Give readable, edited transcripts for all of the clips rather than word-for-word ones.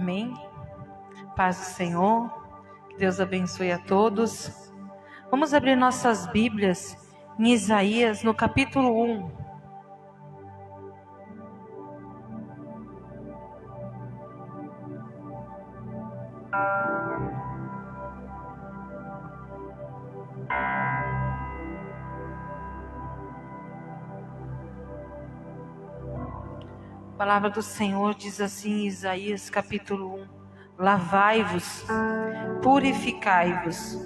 Amém? Paz do Senhor, que Deus abençoe a todos. Vamos abrir nossas Bíblias em Isaías, no capítulo 1. A palavra do Senhor diz assim em Isaías capítulo 1: Lavai-vos, purificai-vos,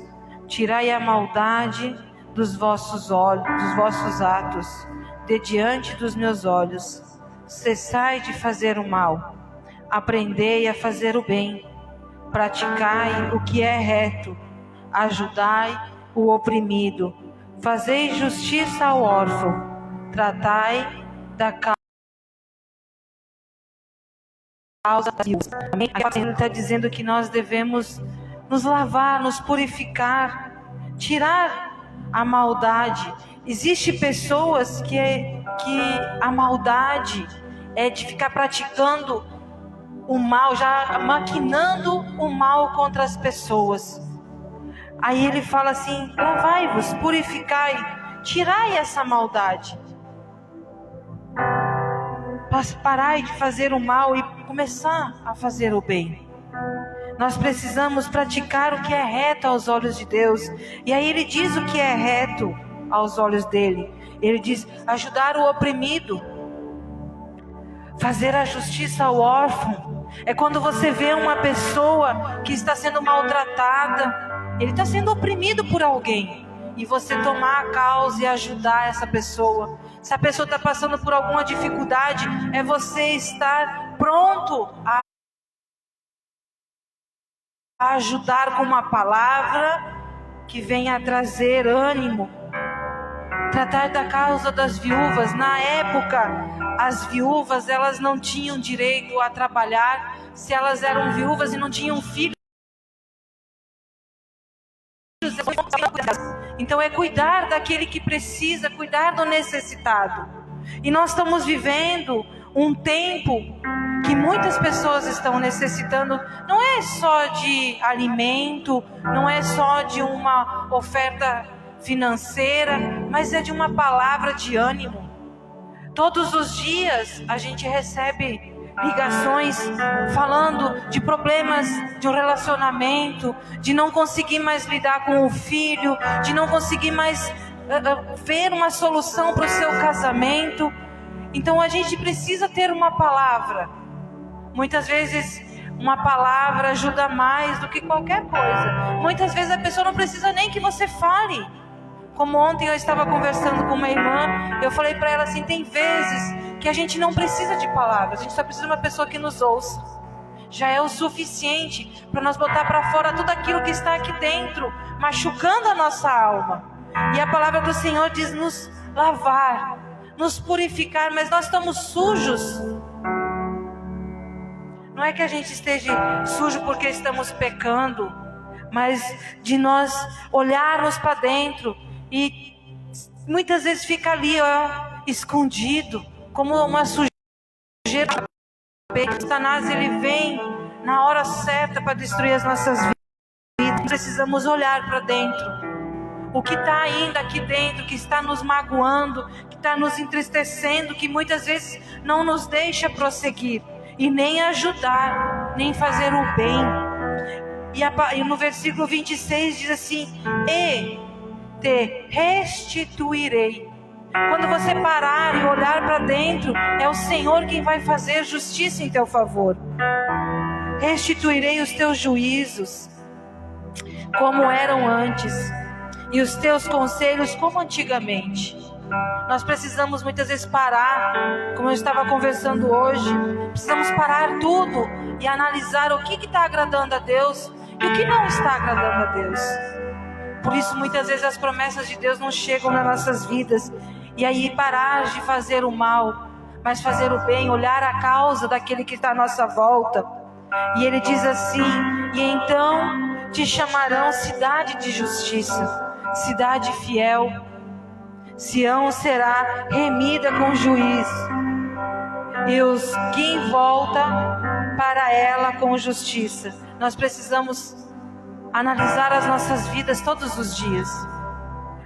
tirai a maldade dos vossos olhos, dos vossos atos, de diante dos meus olhos. Cessai de fazer o mal, aprendei a fazer o bem, praticai o que é reto, ajudai o oprimido, fazei justiça ao órfão, tratai da causa da viúva. Amém? Ele está dizendo que nós devemos nos lavar, nos purificar, tirar a maldade. Existem pessoas que a maldade é de ficar praticando o mal, já maquinando o mal contra as pessoas. Aí ele fala assim: lavai-vos, purificai, tirai essa maldade. Parai de fazer o mal e começar a fazer o bem. Nós precisamos praticar o que é reto aos olhos de Deus. E aí ele diz o que é reto aos olhos dele. Ele diz: ajudar o oprimido, fazer a justiça ao órfão. É quando você vê uma pessoa que está sendo maltratada, ele está sendo oprimido por alguém, e você tomar a causa e ajudar essa pessoa. Se a pessoa está passando por alguma dificuldade, é você estar pronto a ajudar com uma palavra que venha trazer ânimo. Tratar da causa das viúvas. Na época, as viúvas, elas não tinham direito a trabalhar se elas eram viúvas e não tinham filhos. Então é cuidar daquele que precisa, cuidar do necessitado. E nós estamos vivendo um tempo que muitas pessoas estão necessitando. Não é só de alimento, não é só de uma oferta financeira, mas é de uma palavra de ânimo. Todos os dias a gente recebe ligações falando de problemas de um relacionamento, de não conseguir mais lidar com o filho, de não conseguir mais ver uma solução para o seu casamento. Então a gente precisa ter uma palavra. Muitas vezes uma palavra ajuda mais do que qualquer coisa. Muitas vezes a pessoa não precisa nem que você fale. Como ontem eu estava conversando com uma irmã, eu falei para ela assim: tem vezes que a gente não precisa de palavras, a gente só precisa de uma pessoa que nos ouça. Já é o suficiente para nós botar para fora tudo aquilo que está aqui dentro, machucando a nossa alma. E a palavra do Senhor diz nos lavar, nos purificar, mas nós estamos sujos. Não é que a gente esteja sujo porque estamos pecando, mas de nós olharmos para dentro e muitas vezes fica ali, escondido, como uma sujeira. Satanás, ele vem na hora certa para destruir as nossas vidas. Precisamos olhar para dentro. O que está ainda aqui dentro, que está nos magoando, que está nos entristecendo, que muitas vezes não nos deixa prosseguir e nem ajudar, nem fazer o bem. E no versículo 26 diz assim: e te restituirei. Quando você parar e olhar para dentro, é o Senhor quem vai fazer justiça em teu favor. Restituirei os teus juízos como eram antes, e os teus conselhos como antigamente. Nós precisamos muitas vezes parar, como eu estava conversando hoje, precisamos parar tudo e analisar o que está agradando a Deus e o que não está agradando a Deus. Por isso muitas vezes as promessas de Deus não chegam nas nossas vidas. E aí parar de fazer o mal, mas fazer o bem, olhar a causa daquele que está à nossa volta. E ele diz assim: e então te chamarão cidade de justiça, cidade fiel. Sião será remida com juízo, e os que em volta para a ela com justiça. Nós precisamos analisar as nossas vidas todos os dias.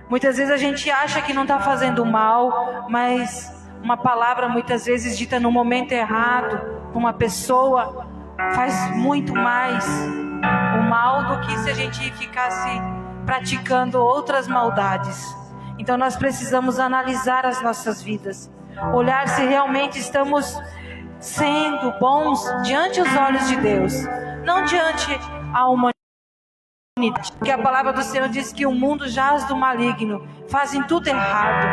Muitas vezes a gente acha que não está fazendo mal, mas uma palavra muitas vezes dita no momento errado, uma pessoa, faz muito mais o mal do que se a gente ficasse praticando outras maldades. Então nós precisamos analisar as nossas vidas, olhar se realmente estamos sendo bons diante dos olhos de Deus, não diante a humanidade. Porque a palavra do Senhor diz que o mundo jaz do maligno, fazem tudo errado.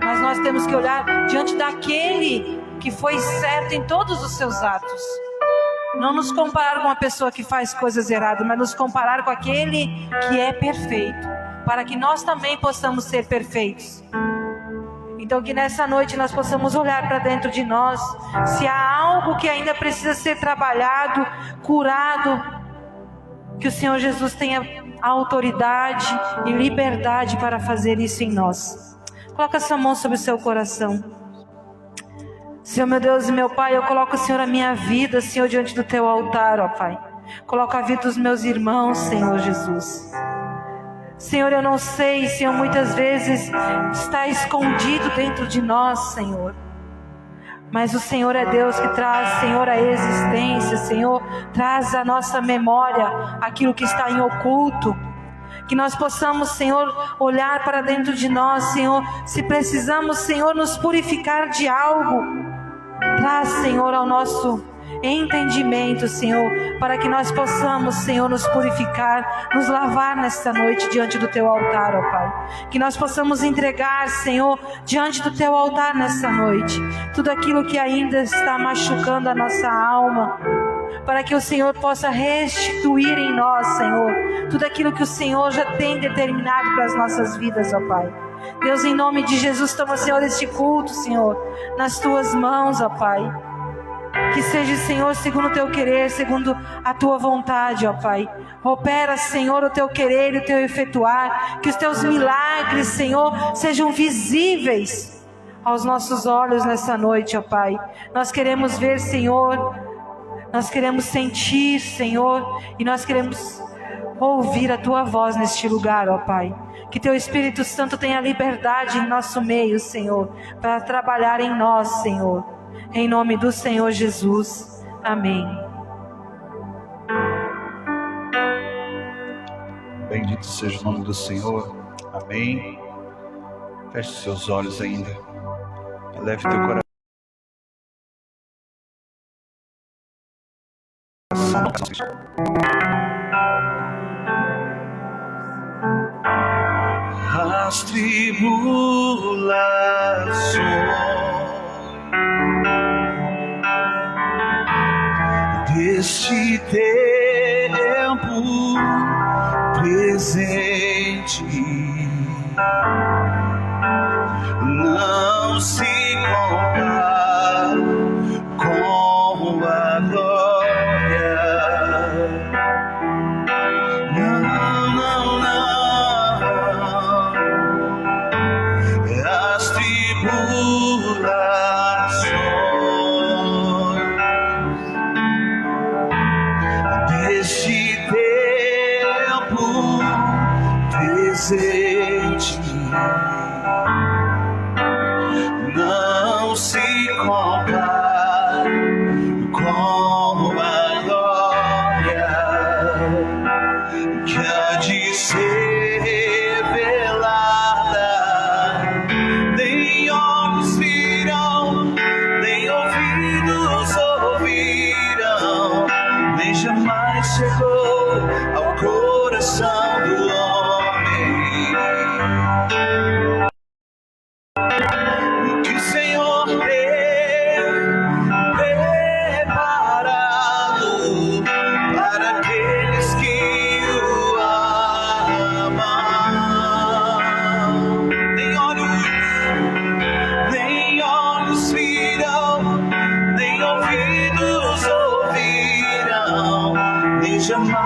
Mas nós temos que olhar diante daquele que foi certo em todos os seus atos. Não nos comparar com uma pessoa que faz coisas erradas, mas nos comparar com aquele que é perfeito, para que nós também possamos ser perfeitos. Então que nessa noite nós possamos olhar para dentro de nós, se há algo que ainda precisa ser trabalhado, curado, que o Senhor Jesus tenha autoridade e liberdade para fazer isso em nós. Coloca essa mão sobre o seu coração. Senhor, meu Deus e meu Pai, eu coloco, Senhor, a minha vida, Senhor, diante do teu altar, ó Pai. Coloco a vida dos meus irmãos, Senhor Jesus. Senhor, eu não sei, Senhor, muitas vezes está escondido dentro de nós, Senhor. Mas o Senhor é Deus que traz, Senhor, a existência, Senhor, traz à nossa memória aquilo que está em oculto. Que nós possamos, Senhor, olhar para dentro de nós, Senhor, se precisamos, Senhor, nos purificar de algo. Traz, Senhor, ao nosso entendimento, Senhor, para que nós possamos, Senhor, nos purificar, nos lavar nesta noite diante do teu altar, ó Pai. Que nós possamos entregar, Senhor, diante do teu altar nesta noite, tudo aquilo que ainda está machucando a nossa alma, para que o Senhor possa restituir em nós, Senhor, tudo aquilo que o Senhor já tem determinado para as nossas vidas, ó Pai. Deus, em nome de Jesus, toma, Senhor, este culto, Senhor, nas tuas mãos, ó Pai. Que seja, Senhor, segundo o teu querer, segundo a tua vontade, ó Pai. Opera, Senhor, o teu querer e o teu efetuar. Que os teus milagres, Senhor, sejam visíveis aos nossos olhos nessa noite, ó Pai. Nós queremos ver, Senhor, nós queremos sentir, Senhor, e nós queremos ouvir a tua voz neste lugar, ó Pai. Que teu Espírito Santo tenha liberdade em nosso meio, Senhor, para trabalhar em nós, Senhor. Em nome do Senhor Jesus. Amém. Bendito seja o nome do Senhor. Amém. Feche seus olhos ainda. Eleve teu coração. As tribulações deste tempo presente não se compara com a glória. Não, não, não. As tribulações deste tempo presente não se compara com a glória que há de ser revelada. Nem olhos viram, nem ouvidos ouviram, nem jamais chegou ao coração do homem o que o Senhor tem preparado para aqueles que o amam. Nem olhos viram, nem ouvidos ouviram, nem jamais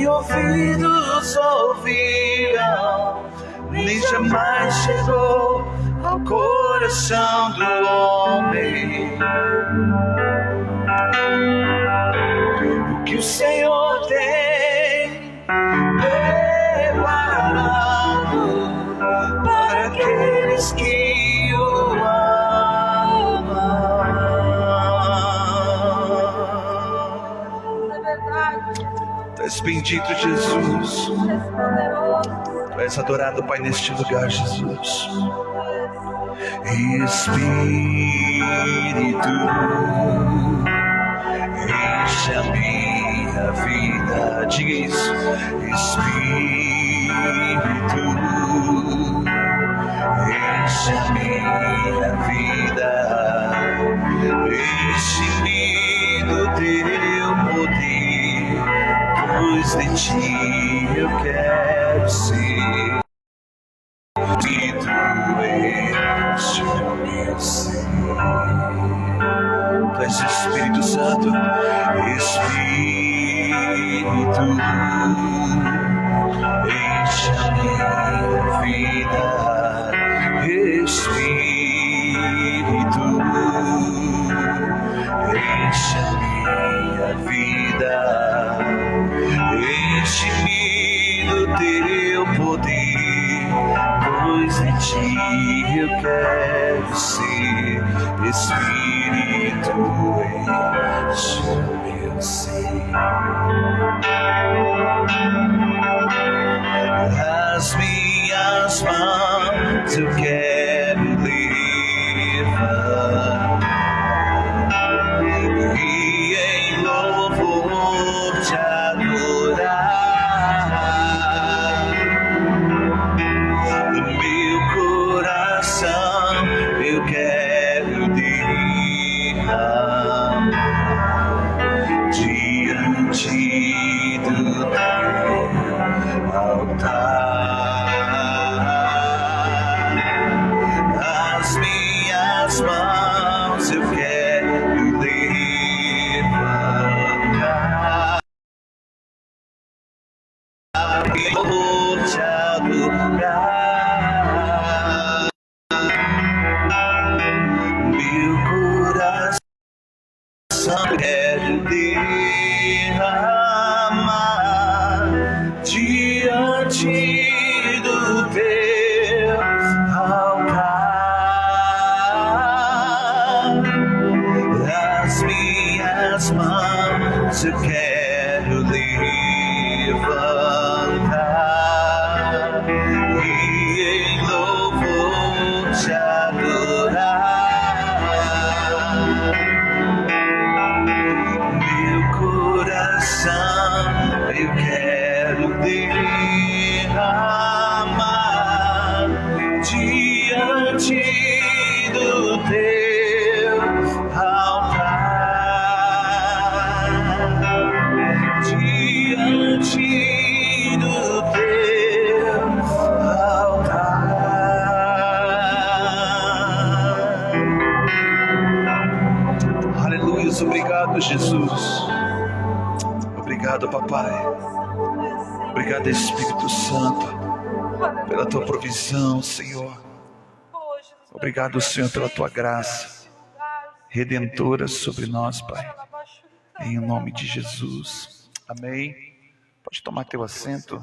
ouvidos ouviram, nem jamais chegou ao coração do homem o que o Senhor tem preparado para aqueles que o amam. É verdade. Tu és bendito, Jesus. Tu és adorado, Pai, neste lugar, Jesus. Espírito, enche a minha vida. Diga isso. Espírito, enche a minha vida. Enche-me do teu poder, pois de ti eu quero ser. E tu enche o meu ser. Tu és Espírito Santo. Espírito, enche a minha vida. Espírito, enche a minha vida. Enche-me do teu poder, pois em ti eu quero ser. Espírito, enche o meu ser. As minhas mãos eu quero levantar e em louvor te adorar. No meu coração eu quero derramar diante do teu altar. As minhas mãos eu quero levantar e vou te adorar. Meu coração quero derramar diante do teu altar. As minhas mãos eu quero levantar e em louvor te adorar. Meu coração eu quero derramar diante do teu altar. Diante do teu altar. Aleluia, obrigado, Jesus. Obrigado, papai. Obrigado, Espírito Santo, pela tua provisão, Senhor. Obrigado, Senhor, pela tua graça redentora sobre nós, Pai. Em nome de Jesus. Amém. Pode tomar teu assento.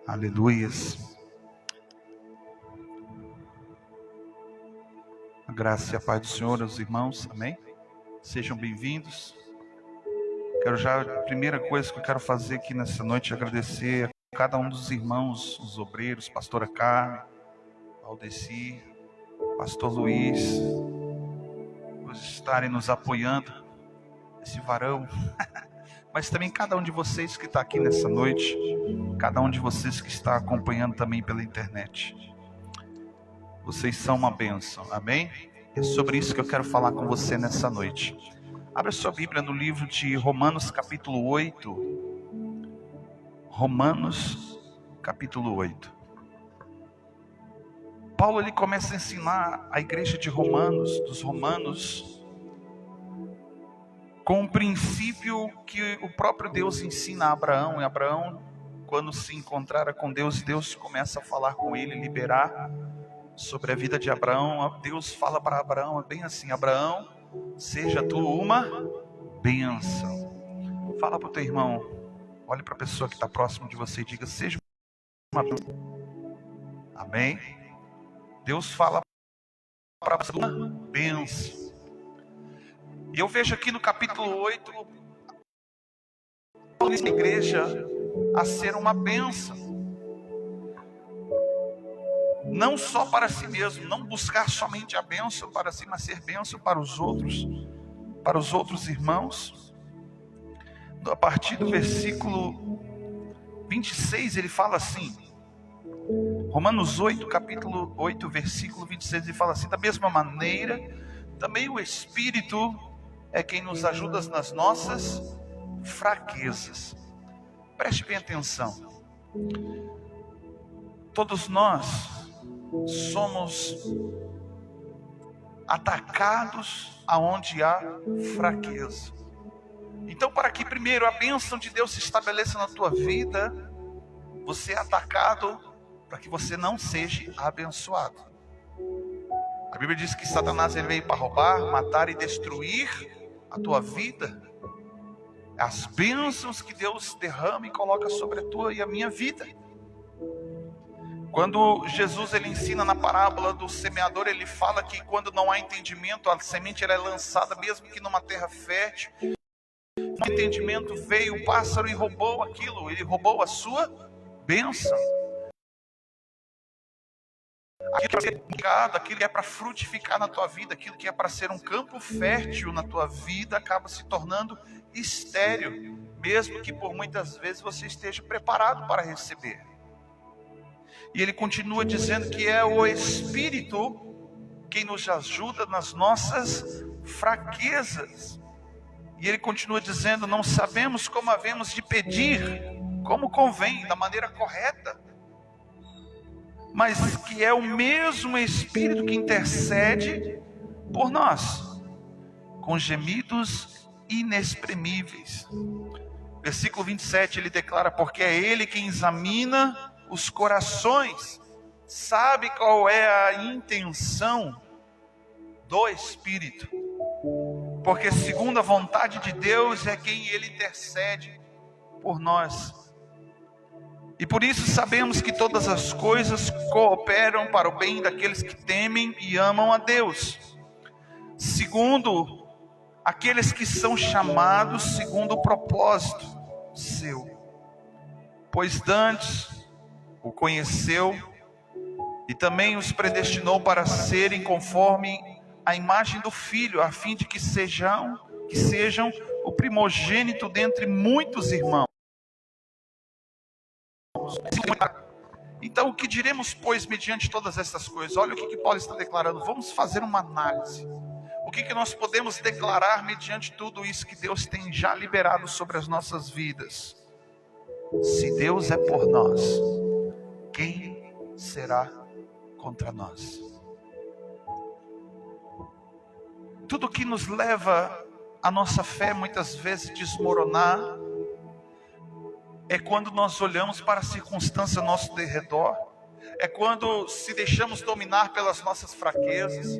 Aleluias. A graça e a paz do Senhor aos irmãos, amém? Sejam bem-vindos. A primeira coisa que eu quero fazer aqui nessa noite é agradecer a cada um dos irmãos, os obreiros, pastora Carmen, Aldeci, pastor Luiz, estarem nos apoiando, esse varão, mas também cada um de vocês que está aqui nessa noite, cada um de vocês que está acompanhando também pela internet. Vocês são uma bênção, amém? É sobre isso que eu quero falar com você nessa noite. Abra sua Bíblia no livro de Romanos capítulo 8. Romanos capítulo 8. Paulo ele começa a ensinar a igreja de Romanos, dos romanos, com um princípio que o próprio Deus ensina a Abraão. E Abraão, quando se encontrara com Deus, Deus começa a falar com ele, liberar sobre a vida de Abraão. Deus fala para Abraão bem assim: Abraão, seja tu uma bênção. Fala para o teu irmão, olhe para a pessoa que está próximo de você e diga: seja uma bênção. Amém? Deus fala para você uma bênção. E eu vejo aqui no capítulo 8, Paulo diz a igreja a ser uma bênção. Não só para si mesmo, não buscar somente a bênção para si, mas ser bênção para os outros irmãos. A partir do versículo 26, ele fala assim, Romanos 8, capítulo 8, versículo 26, ele fala assim: da mesma maneira, também o Espírito é quem nos ajuda nas nossas fraquezas. Preste bem atenção. Todos nós somos atacados aonde há fraqueza. Então, para que primeiro a bênção de Deus se estabeleça na tua vida, você é atacado para que você não seja abençoado. A Bíblia diz que Satanás ele veio para roubar, matar e destruir a tua vida. As bênçãos que Deus derrama e coloca sobre a tua e a minha vida. Quando Jesus ele ensina na parábola do semeador, ele fala que quando não há entendimento, a semente ela é lançada mesmo que numa terra fértil. O entendimento veio, o pássaro e roubou aquilo, ele roubou a sua bênção. Aquilo que é para frutificar na tua vida, aquilo que é para ser um campo fértil na tua vida, acaba se tornando estéril, mesmo que por muitas vezes você esteja preparado para receber. E ele continua dizendo que é o Espírito quem nos ajuda nas nossas fraquezas. E ele continua dizendo: não sabemos como havemos de pedir, como convém, da maneira correta, mas que é o mesmo Espírito que intercede por nós, com gemidos inexprimíveis. Versículo 27, ele declara: porque é Ele quem examina os corações, sabe qual é a intenção do Espírito, porque segundo a vontade de Deus é quem Ele intercede por nós. E por isso sabemos que todas as coisas cooperam para o bem daqueles que temem e amam a Deus, segundo aqueles que são chamados segundo o propósito seu. Pois dantes o conheceu e também os predestinou para serem conforme a imagem do Filho, a fim de que sejam o primogênito dentre muitos irmãos. Então, o que diremos, pois, mediante todas essas coisas? Olha o que Paulo está declarando. Vamos fazer uma análise. O que nós podemos declarar mediante tudo isso que Deus tem já liberado sobre as nossas vidas? Se Deus é por nós, quem será contra nós? Tudo que nos leva a nossa fé muitas vezes desmoronar é quando nós olhamos para a circunstância ao nosso derredor, é quando se deixamos dominar pelas nossas fraquezas,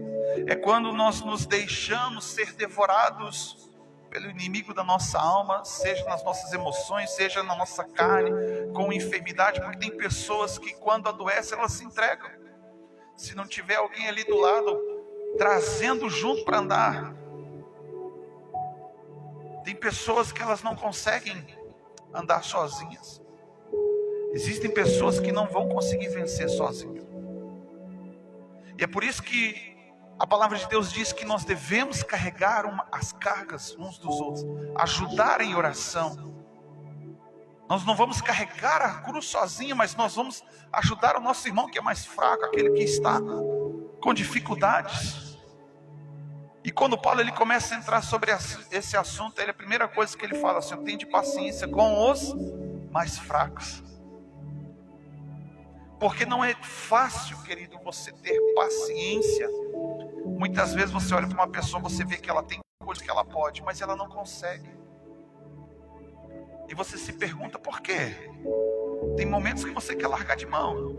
é quando nós nos deixamos ser devorados pelo inimigo da nossa alma, seja nas nossas emoções, seja na nossa carne, com enfermidade, porque tem pessoas que quando adoecem, elas se entregam. Se não tiver alguém ali do lado, trazendo junto para andar. Tem pessoas que elas não conseguem andar sozinhas. Existem pessoas que não vão conseguir vencer sozinhas. E é por isso que A palavra de Deus diz que nós devemos carregar as cargas uns dos outros, ajudar em oração. Nós não vamos carregar a cruz sozinho, mas nós vamos ajudar o nosso irmão que é mais fraco, aquele que está com dificuldades. E quando Paulo ele começa a entrar sobre esse assunto, a primeira coisa que ele fala assim: tende paciência com os mais fracos. Porque não é fácil, querido, você ter paciência. Muitas vezes você olha para uma pessoa, você vê que ela tem coisas que ela pode, mas ela não consegue. E você se pergunta por quê? Tem momentos que você quer largar de mão.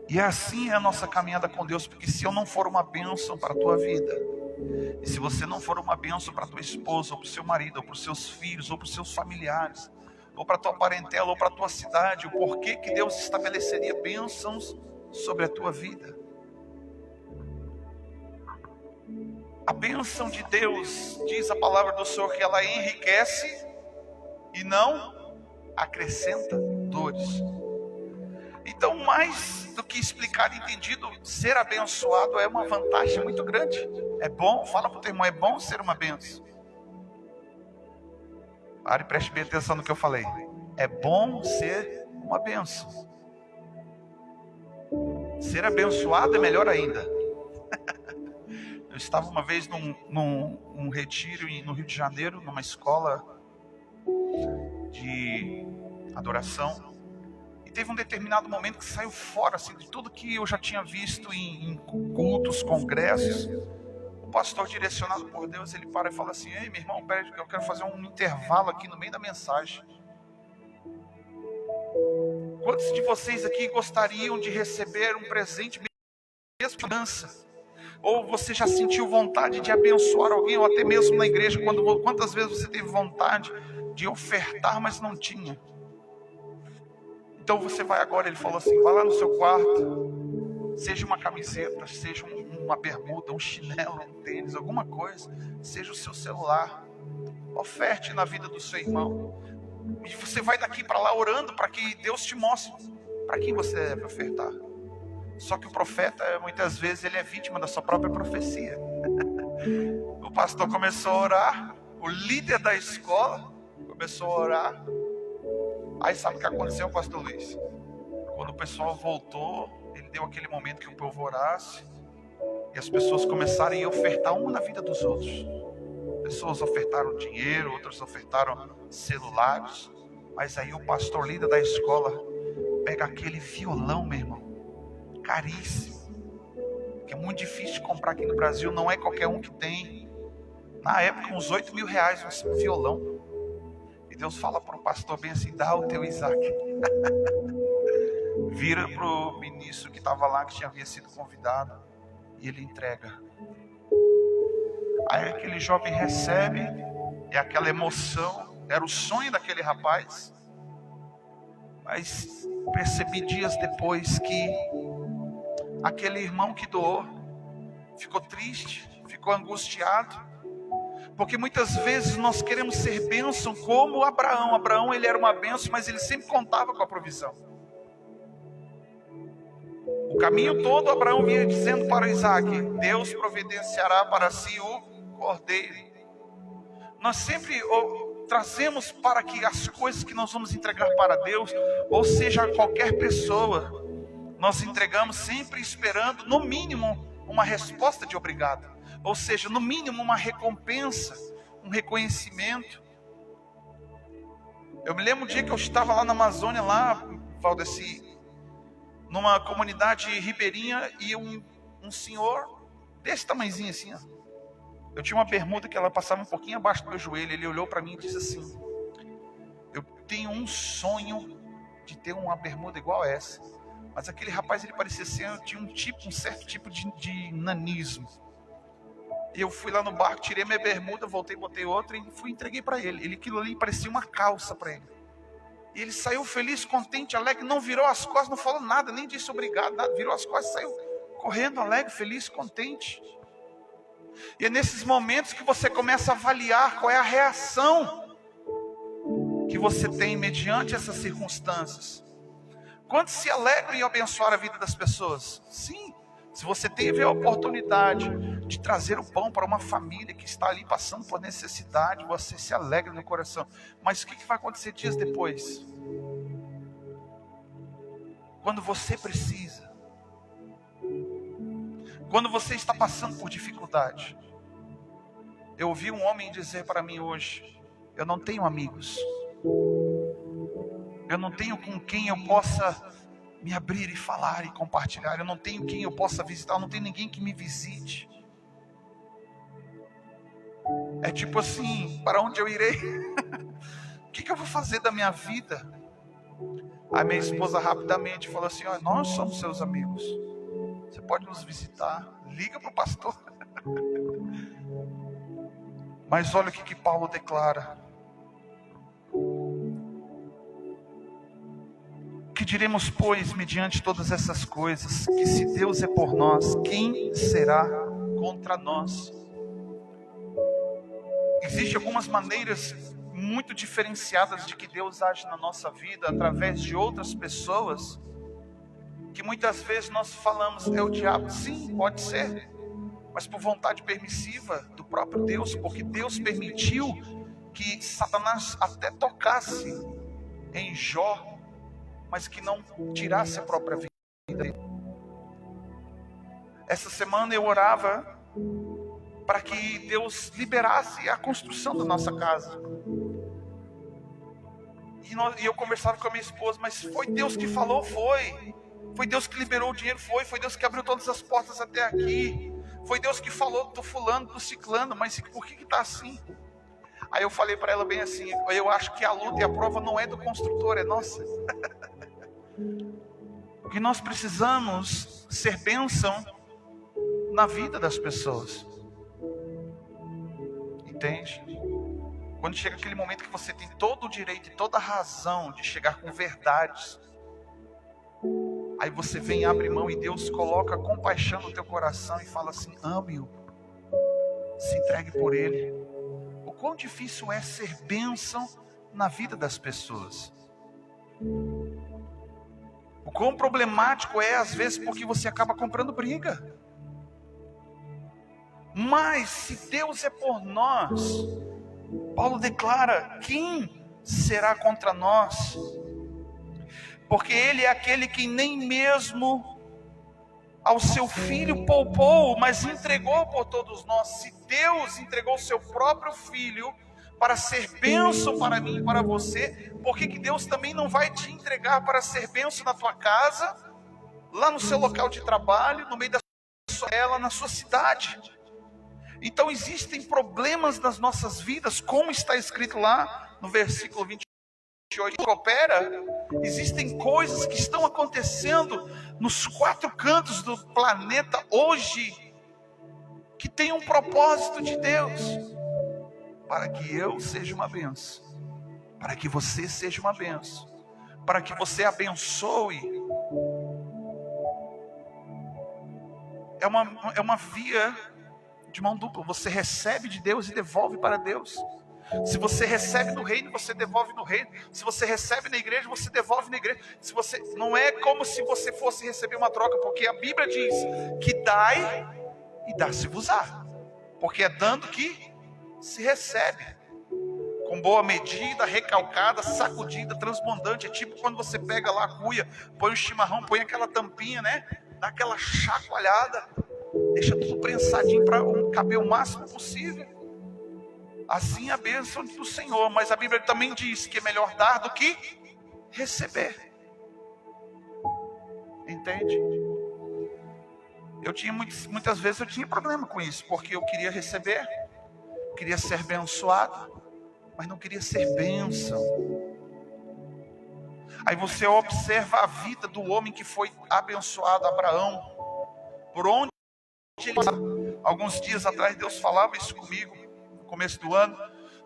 E assim é a nossa caminhada com Deus, porque se eu não for uma bênção para a tua vida, e se você não for uma bênção para a tua esposa, ou para o seu marido, ou para os seus filhos, ou para os seus familiares, ou para a tua parentela, ou para a tua cidade, o porquê que Deus estabeleceria bênçãos sobre a tua vida? A bênção de Deus, diz a palavra do Senhor, que ela enriquece e não acrescenta dores. Então, mais do que explicar e entendido, ser abençoado é uma vantagem muito grande. É bom, fala para o teu irmão, é bom ser uma bênção. Pare e preste bem atenção no que eu falei. É bom ser uma bênção. Ser abençoado é melhor ainda. Eu estava uma vez num retiro no Rio de Janeiro, numa escola de adoração. E teve um determinado momento que saiu fora assim, de tudo que eu já tinha visto em cultos, congressos. O pastor, direcionado por Deus, ele para e fala assim: ei, meu irmão, pera, eu quero fazer um intervalo aqui no meio da mensagem. Quantos de vocês aqui gostariam de receber um presente mesmo de dança? Ou você já sentiu vontade de abençoar alguém, ou até mesmo na igreja, quantas vezes você teve vontade de ofertar, mas não tinha? Então você vai agora, ele falou assim, vai lá no seu quarto, seja uma camiseta, seja uma bermuda, um chinelo, um tênis, alguma coisa, seja o seu celular, oferte na vida do seu irmão, e você vai daqui para lá orando para que Deus te mostre para quem você deve ofertar. Só que o profeta, muitas vezes, ele é vítima da sua própria profecia. O pastor começou a orar, o líder da escola começou a orar. Aí sabe o que aconteceu, pastor Luiz? Quando o pessoal voltou, ele deu aquele momento que o povo orasse, e as pessoas começaram a ofertar uma na vida dos outros. Pessoas ofertaram dinheiro, outras ofertaram celulares. Mas aí o pastor líder da escola pega aquele violão, meu irmão, caríssimo, que é muito difícil de comprar aqui no Brasil, não é qualquer um que tem. Na época, uns 8 mil reais um violão. E Deus fala para o pastor bem assim: dá o teu Isaac. Vira para o ministro que estava lá, que havia sido convidado, e ele entrega. Aí aquele jovem recebe, e aquela emoção, era o sonho daquele rapaz. Mas percebi dias depois que aquele irmão que doou ficou triste, ficou angustiado, porque muitas vezes nós queremos ser bênção como Abraão. Abraão, ele era uma bênção, mas ele sempre contava com a provisão. O caminho todo Abraão vinha dizendo para Isaac: Deus providenciará para si o cordeiro. Nós sempre trazemos para que as coisas que nós vamos entregar para Deus, ou seja, qualquer pessoa, nós entregamos sempre esperando, no mínimo, uma resposta de obrigado. Ou seja, no mínimo, uma recompensa, um reconhecimento. Eu me lembro um dia que eu estava lá na Amazônia, lá, Valdeci, numa comunidade ribeirinha, e um senhor desse tamanhozinho assim, ó. Eu tinha uma bermuda que ela passava um pouquinho abaixo do meu joelho. Ele olhou para mim e disse assim: eu tenho um sonho de ter uma bermuda igual a essa. Mas aquele rapaz, ele parecia ser, tinha um certo tipo de nanismo. E eu fui lá no barco, tirei minha bermuda, voltei, botei outra e entreguei para ele. Aquilo ali parecia uma calça para ele. E ele saiu feliz, contente, alegre, não virou as costas, não falou nada, nem disse obrigado, nada, virou as costas, saiu correndo, alegre, feliz, contente. E é nesses momentos que você começa a avaliar qual é a reação que você tem mediante essas circunstâncias. Quantos se alegram em abençoar a vida das pessoas? Sim, Se você teve a oportunidade de trazer o pão para uma família que está ali passando por necessidade, você se alegra no coração. Mas o que vai acontecer dias depois? Quando você precisa. Quando você está passando por dificuldade. Eu ouvi um homem dizer para mim hoje: eu não tenho amigos. Eu não tenho com quem eu possa me abrir e falar e compartilhar. Eu não tenho quem eu possa visitar. Eu não tenho ninguém que me visite. É tipo assim, para onde eu irei? O que eu vou fazer da minha vida? A minha esposa rapidamente falou assim: olha, nós somos seus amigos. Você pode nos visitar. Liga para o pastor. Mas olha o que Paulo declara. Que diremos, pois, mediante todas essas coisas? Que se Deus é por nós, quem será contra nós? Existem algumas maneiras muito diferenciadas de que Deus age na nossa vida, através de outras pessoas, que muitas vezes nós falamos, é o diabo. Sim, pode ser, mas por vontade permissiva do próprio Deus, porque Deus permitiu que Satanás até tocasse em Jó, mas que não tirasse a própria vida. Essa semana eu orava para que Deus liberasse a construção da nossa casa. E eu conversava com a minha esposa, mas foi Deus que falou? Foi Deus que liberou o dinheiro? Foi Deus que abriu todas as portas até aqui? Foi Deus que falou do fulano, do ciclano? Mas por que está assim? Aí eu falei para ela bem assim: eu acho que a luta e a prova não é do construtor, é nossa. Porque nós precisamos ser bênção na vida das pessoas. Entende? Quando chega aquele momento que você tem todo o direito e toda a razão de chegar com verdades, aí você vem e abre mão, e Deus coloca compaixão no teu coração e fala assim: ame-o, se entregue por ele. O quão difícil é ser bênção na vida das pessoas. O quão problemático é às vezes, porque você acaba comprando briga. Mas se Deus é por nós, Paulo declara: quem será contra nós? Porque Ele é aquele que nem mesmo ao seu Filho poupou, mas entregou por todos nós. Se Deus entregou o seu próprio Filho para ser bênção para mim e para você, por que Deus também não vai te entregar para ser bênção na tua casa, lá no seu local de trabalho, no meio da sua ela, na sua cidade? Então existem problemas nas nossas vidas, como está escrito lá no versículo 28, coopera. Existem coisas que estão acontecendo nos quatro cantos do planeta hoje, que tem um propósito de Deus, para que eu seja uma bênção, para que você seja uma bênção, para que você abençoe. É uma via de mão dupla. Você recebe de Deus e devolve para Deus. Se você recebe no reino, você devolve no reino. Se você recebe na igreja, você devolve na igreja. Não é como se você fosse receber uma troca, porque a Bíblia diz que dai e dá-se-vos-á, porque é dando que se recebe, com boa medida, recalcada, sacudida, transbordante. É tipo quando você pega lá a cuia, põe o chimarrão, põe aquela tampinha, né? Dá aquela chacoalhada, deixa tudo prensadinho para caber o máximo possível. Assim é a bênção do Senhor. Mas a Bíblia também diz que é melhor dar do que receber. Entende? Muitas vezes eu tinha problema com isso, porque eu queria receber, queria ser abençoado, mas não queria ser bênção. Aí você observa a vida do homem que foi abençoado, Abraão. Por onde ele passava. Alguns dias atrás Deus falava isso comigo, no começo do ano,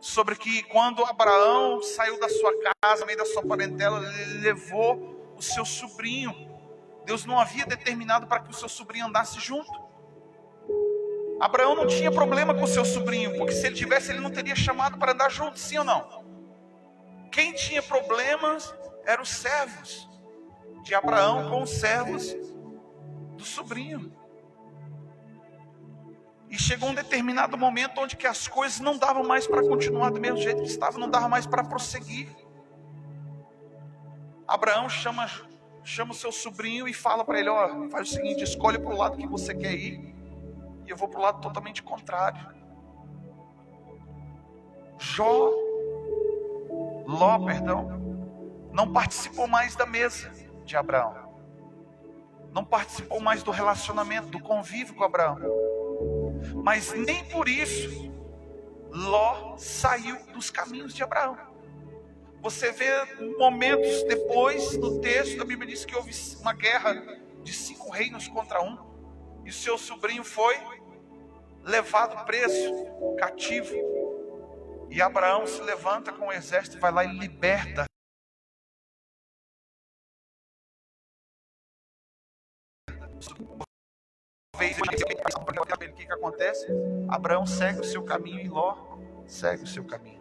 sobre que quando Abraão saiu da sua casa, no meio da sua parentela, ele levou o seu sobrinho. Deus não havia determinado para que o seu sobrinho andasse junto. Abraão não tinha problema com o seu sobrinho, porque se ele tivesse, ele não teria chamado para andar junto, sim ou não? Quem tinha problemas eram os servos de Abraão com os servos do sobrinho. chegou um determinado momento onde que as coisas não davam mais para continuar do mesmo jeito que estava, não dava mais para prosseguir. Abraão chama o seu sobrinho e fala para ele: ó, faz o seguinte, escolhe para o lado que você quer ir, e eu vou para o lado totalmente contrário. Ló, não participou mais da mesa de Abraão, não participou mais do relacionamento, do convívio com Abraão, mas nem por isso Ló saiu dos caminhos de Abraão. Você vê momentos depois no texto, a Bíblia diz que houve uma guerra de 5 reinos contra um, e o seu sobrinho foi levado preso, cativo, e Abraão se levanta com o exército e vai lá e liberta o que acontece? Abraão segue o seu caminho e Ló segue o seu caminho.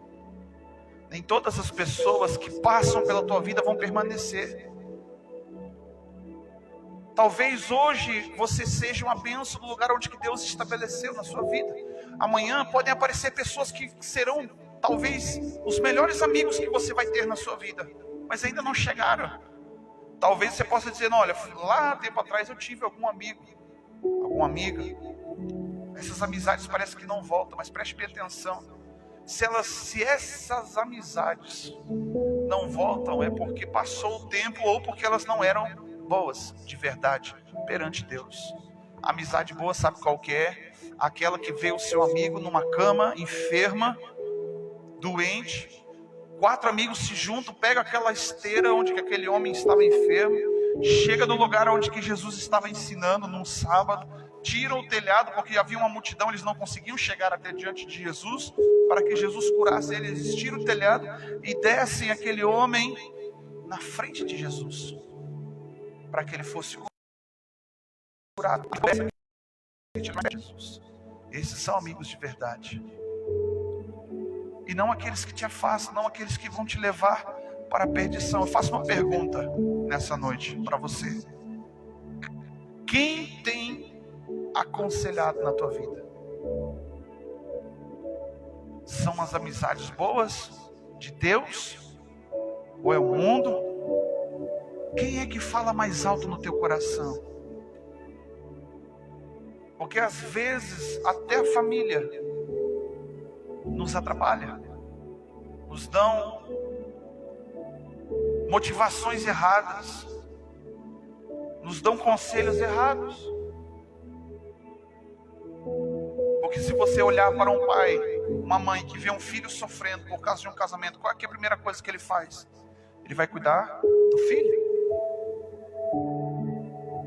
Nem todas as pessoas que passam pela tua vida vão permanecer. Talvez hoje você seja uma bênção no lugar onde que Deus estabeleceu na sua vida. Amanhã podem aparecer pessoas que serão talvez os melhores amigos que você vai ter na sua vida, mas ainda não chegaram. Talvez você possa dizer: não, olha, lá tempo atrás eu tive algum amigo, alguma amiga. Essas amizades parecem que não voltam, mas preste bem atenção. Se essas amizades não voltam, é porque passou o tempo ou porque elas não eram boas de verdade perante Deus. A amizade boa, sabe qual que é? Aquela que vê o seu amigo numa cama, enferma, doente. 4 amigos se juntam, pegam aquela esteira onde que aquele homem estava enfermo, chega no lugar onde que Jesus estava ensinando num sábado, tiram o telhado, porque havia uma multidão, eles não conseguiam chegar até diante de Jesus, para que Jesus curasse eles. Eles tiram o telhado e descem aquele homem na frente de Jesus, para que ele fosse curado. Esses são amigos de verdade. E não aqueles que te afastam, não aqueles que vão te levar para a perdição. Eu faço uma pergunta nessa noite para você: quem tem aconselhado na tua vida? São as amizades boas de Deus? Ou é o mundo? Quem é que fala mais alto no teu coração? Porque às vezes até a família nos atrapalha, nos dão motivações erradas, nos dão conselhos errados. Porque se você olhar para um pai, uma mãe que vê um filho sofrendo por causa de um casamento, qual é a primeira coisa que ele faz? Ele vai cuidar do filho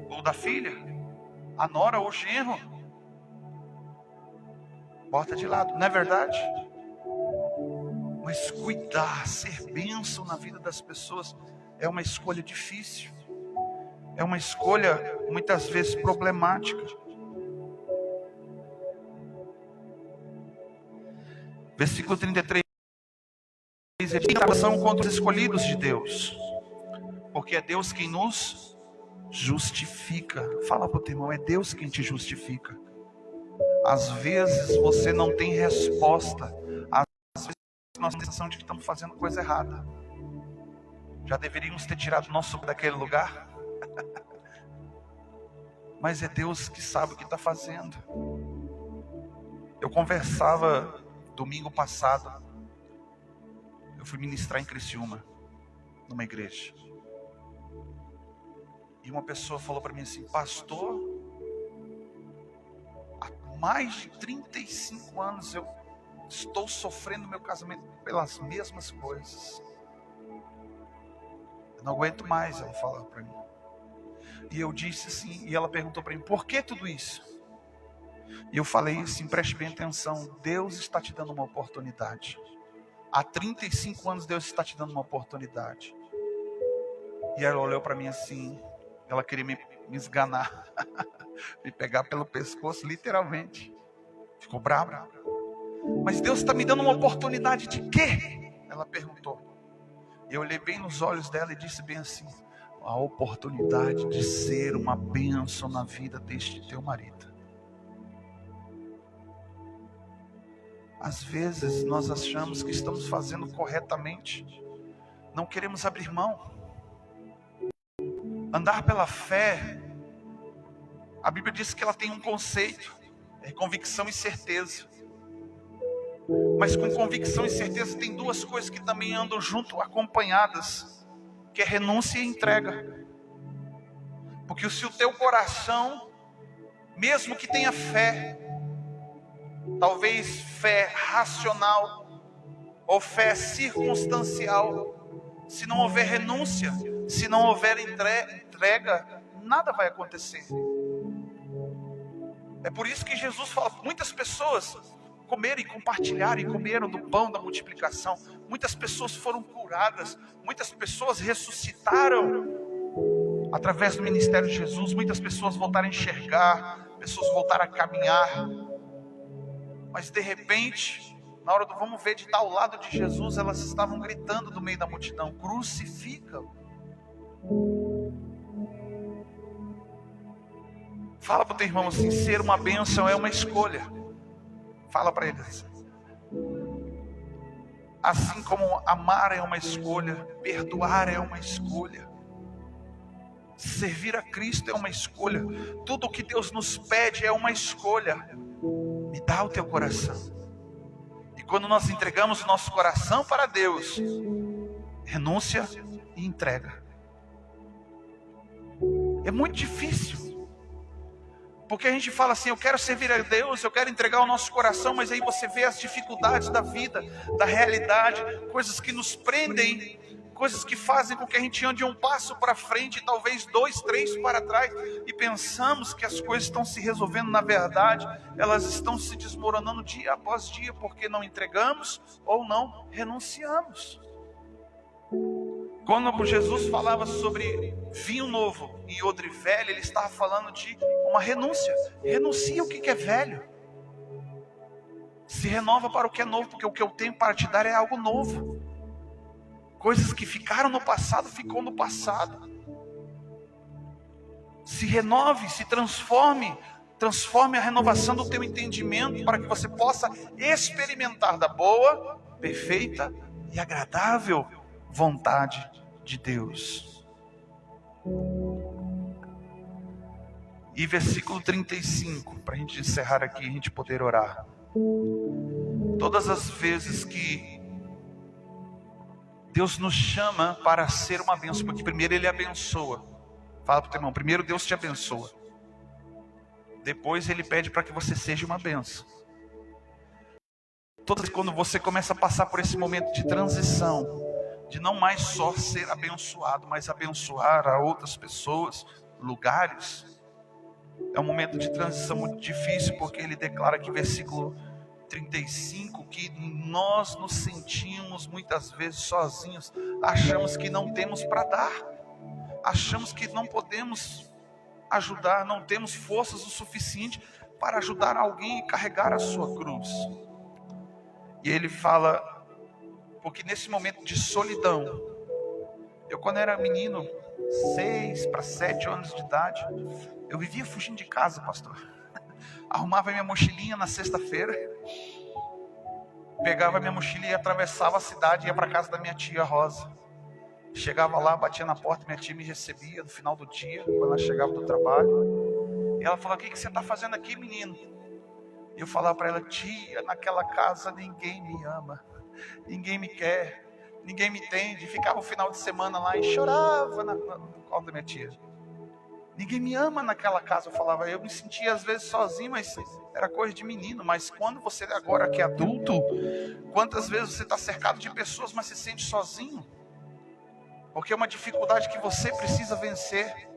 ou da filha, a nora ou o genro. Bota de lado, não é verdade? Mas cuidar, ser bênção na vida das pessoas é uma escolha difícil, é uma escolha muitas vezes problemática. Versículo 33 diz: ação contra os escolhidos de Deus, porque é Deus quem nos justifica. Fala para o teu irmão: é Deus quem te justifica. Às vezes você não tem resposta, às vezes nós temos a sensação de que estamos fazendo coisa errada. Já deveríamos ter tirado o nosso daquele lugar. Mas é Deus que sabe o que está fazendo. Eu conversava domingo passado, eu fui ministrar em Criciúma, numa igreja, e uma pessoa falou para mim assim: pastor, há mais de 35 anos eu estou sofrendo meu casamento pelas mesmas coisas. Eu não aguento mais, ela falou para mim. E eu disse assim, e ela perguntou para mim: por que tudo isso? E eu falei assim: preste bem atenção, Deus está te dando uma oportunidade. Há 35 anos Deus está te dando uma oportunidade. E ela olhou para mim assim, ela queria me esganar, me pegar pelo pescoço, literalmente. Ficou brava. Mas Deus está me dando uma oportunidade de quê? Ela perguntou. E eu olhei bem nos olhos dela e disse bem assim: a oportunidade de ser uma bênção na vida deste teu marido. Às vezes nós achamos que estamos fazendo corretamente, não queremos abrir mão. Andar pela fé, a Bíblia diz que ela tem um conceito, é convicção e certeza. Mas com convicção e certeza tem duas coisas que também andam junto, acompanhadas, que é renúncia e entrega. Porque se o teu coração, mesmo que tenha fé, talvez fé racional ou fé circunstancial, se não houver renúncia, se não houver entrega, nada vai acontecer. É por isso que Jesus fala, muitas pessoas comeram e compartilharam e comeram do pão da multiplicação. Muitas pessoas foram curadas, muitas pessoas ressuscitaram através do ministério de Jesus. Muitas pessoas voltaram a enxergar, pessoas voltaram a caminhar. Mas de repente, na hora do vamos ver de tal lado de Jesus, elas estavam gritando do meio da multidão: crucifica-o. Fala para o teu irmão assim, ser uma bênção é uma escolha. Fala para eles. Assim como amar é uma escolha, perdoar é uma escolha, servir a Cristo é uma escolha. Tudo o que Deus nos pede é uma escolha. Me dá o teu coração. E quando nós entregamos o nosso coração para Deus, renúncia e entrega. É muito difícil. Porque a gente fala assim, eu quero servir a Deus, eu quero entregar o nosso coração, mas aí você vê as dificuldades da vida, da realidade, coisas que nos prendem, coisas que fazem com que a gente ande um passo para frente, talvez 2, 3 para trás, e pensamos que as coisas estão se resolvendo. Na verdade, elas estão se desmoronando dia após dia, porque não entregamos ou não renunciamos. Quando Jesus falava sobre vinho novo e odre velho, ele estava falando de uma renúncia. Renuncia o que é velho. Se renova para o que é novo, porque o que eu tenho para te dar é algo novo. Coisas que ficaram no passado, ficou no passado. Se renove, se transforme. Transforme a renovação do teu entendimento para que você possa experimentar da boa, perfeita e agradável vontade de Deus. E versículo 35, para a gente encerrar aqui, a gente poder orar. Todas as vezes que Deus nos chama para ser uma bênção, porque primeiro Ele abençoa. Fala para o teu irmão, primeiro Deus te abençoa. Depois Ele pede para que você seja uma bênção. Quando você começa a passar por esse momento de transição, de não mais só ser abençoado, mas abençoar a outras pessoas, lugares, é um momento de transição muito difícil, porque ele declara aqui, versículo 35, que nós nos sentimos muitas vezes sozinhos, achamos que não temos para dar, achamos que não podemos ajudar, não temos forças o suficiente para ajudar alguém e carregar a sua cruz. E ele fala, porque nesse momento de solidão, eu quando era menino, 6 para 7 anos de idade, eu vivia fugindo de casa, pastor. Arrumava minha mochilinha na sexta-feira, pegava minha mochila e atravessava a cidade e ia para casa da minha tia Rosa. Chegava lá, batia na porta, minha tia me recebia no final do dia, quando ela chegava do trabalho. E ela falava, o que você está fazendo aqui, menino? E eu falava para ela, tia, naquela casa ninguém me ama. Ninguém me quer, ninguém me entende. Ficava o final de semana lá e chorava no colo da minha tia. Ninguém me ama naquela casa, eu falava. Eu me sentia às vezes sozinho, mas era coisa de menino. Mas quando você agora que é adulto, quantas vezes você está cercado de pessoas, mas se sente sozinho? Porque é uma dificuldade que você precisa vencer.